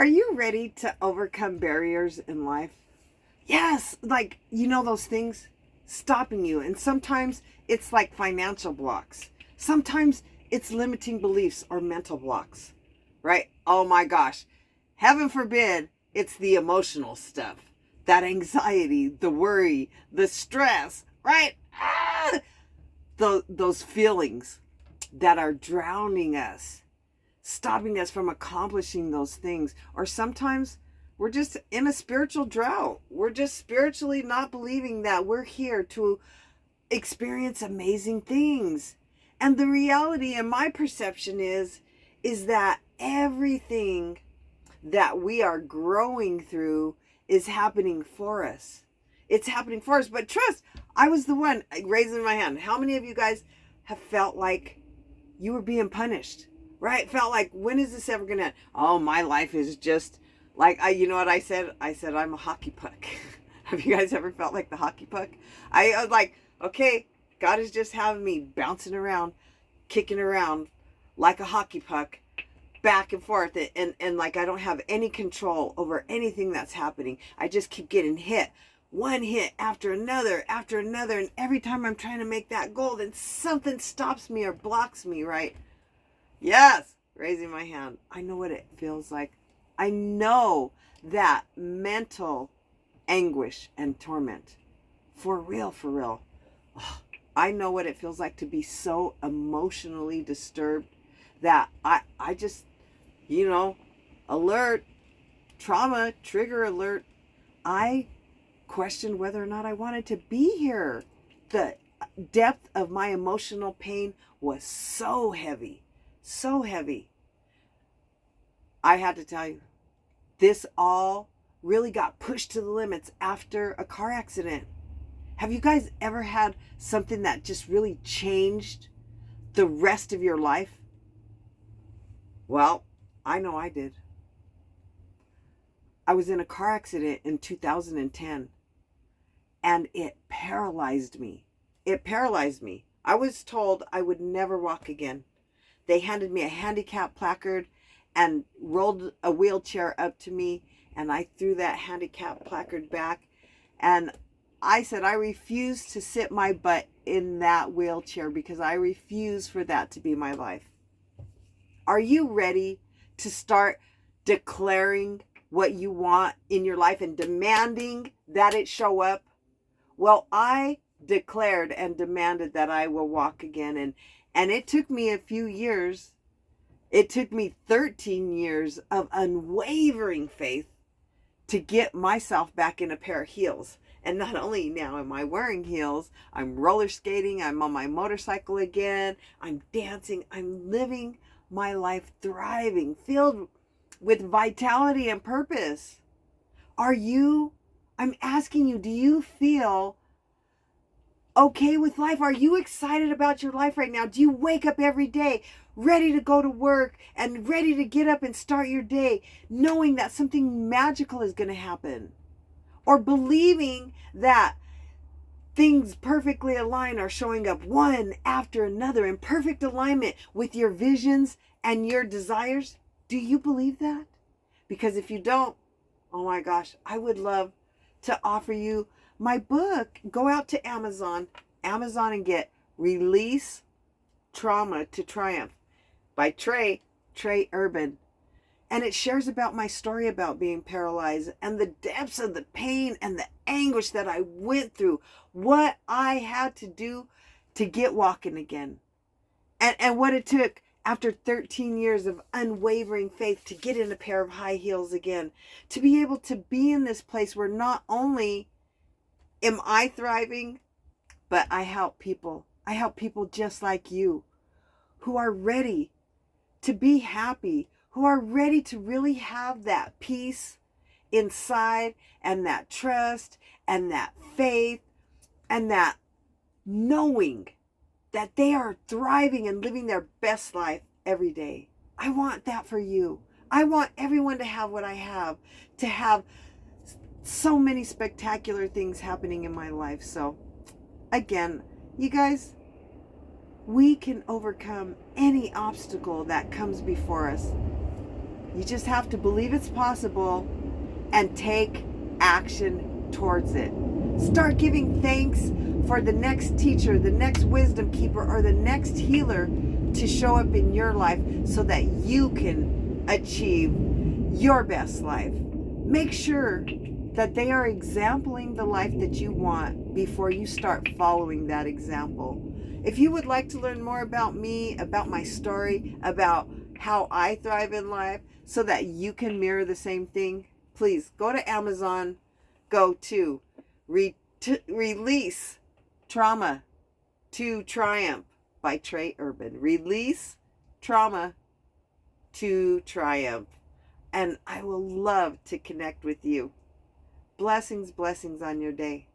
Are you ready to overcome barriers in life? Yes, like, those things stopping you. And sometimes it's like financial blocks. Sometimes it's limiting beliefs or mental blocks, right? Oh my gosh. Heaven forbid it's the emotional stuff, that anxiety, the worry, the stress, right? Those feelings that are drowning us, stopping us from accomplishing those things. Or sometimes we're just in a spiritual drought. We're just spiritually not believing that we're here to experience amazing things. And the reality and my perception is that everything that we are growing through is happening for us. It's happening for us. But trust, I was the one raising my hand. How many of you guys have felt like you were being punished? Right? Felt like, when is this ever gonna end? Oh, my life is just like, you know what I said? I said I'm a hockey puck. Have you guys ever felt like the hockey puck? I was like, okay, God is just having me bouncing around, kicking around like a hockey puck, back and forth, and like I don't have any control over anything that's happening. I just keep getting hit. One hit after another, and every time I'm trying to make that goal, then something stops me or blocks me, right? Yes, raising my hand. I know what it feels like. I know that mental anguish and torment. For real, for real. Oh, I know what it feels like to be so emotionally disturbed that I just, alert, trauma, trigger alert. I questioned whether or not I wanted to be here. The depth of my emotional pain was so heavy. So heavy. I had to tell you, this all really got pushed to the limits after a car accident. Have you guys ever had something that just really changed the rest of your life? Well, I know I did. I was in a car accident in 2010, and it paralyzed me. It paralyzed me. I was told I would never walk again. They handed me a handicap placard and rolled a wheelchair up to me, and I threw that handicap placard back, and I said I refuse to sit my butt in that wheelchair because I refuse for that to be my life. Are you ready to start declaring what you want in your life and demanding that it show up? Well, I declared and demanded that I will walk again, and it took me a few years. It took me 13 years of unwavering faith to get myself back in a pair of heels. And not only now am I wearing heels, I'm roller skating, I'm on my motorcycle again, I'm dancing, I'm living my life thriving, filled with vitality and purpose. I'm asking you, do you feel okay with life? Are you excited about your life right now? Do you wake up every day ready to go to work and ready to get up and start your day knowing that something magical is going to happen? Or believing that things perfectly aligned are showing up one after another in perfect alignment with your visions and your desires? Do you believe that? Because if you don't, oh my gosh, I would love to offer you my book. Go out to Amazon and get Release Trauma to Triumph by Trey Urban. And it shares about my story about being paralyzed and the depths of the pain and the anguish that I went through, what I had to do to get walking again, and what it took after 13 years of unwavering faith to get in a pair of high heels again, to be able to be in this place where not only am I thriving, but I help people. I help people just like you who are ready to be happy, who are ready to really have that peace inside and that trust and that faith and that knowing that they are thriving and living their best life every day. I want that for you. I want everyone to have what I have, to have so many spectacular things happening in my life. So again, you guys, we can overcome any obstacle that comes before us. You just have to believe it's possible and take action towards it. Start giving thanks for the next teacher, the next wisdom keeper, or the next healer to show up in your life so that you can achieve your best life. Make sure that they are exempling the life that you want before you start following that example. If you would like to learn more about me, about my story, about how I thrive in life so that you can mirror the same thing, please go to Amazon, go to Release Trauma to Triumph by Trey Urban. Release Trauma to Triumph. And I will love to connect with you. Blessings, blessings on your day.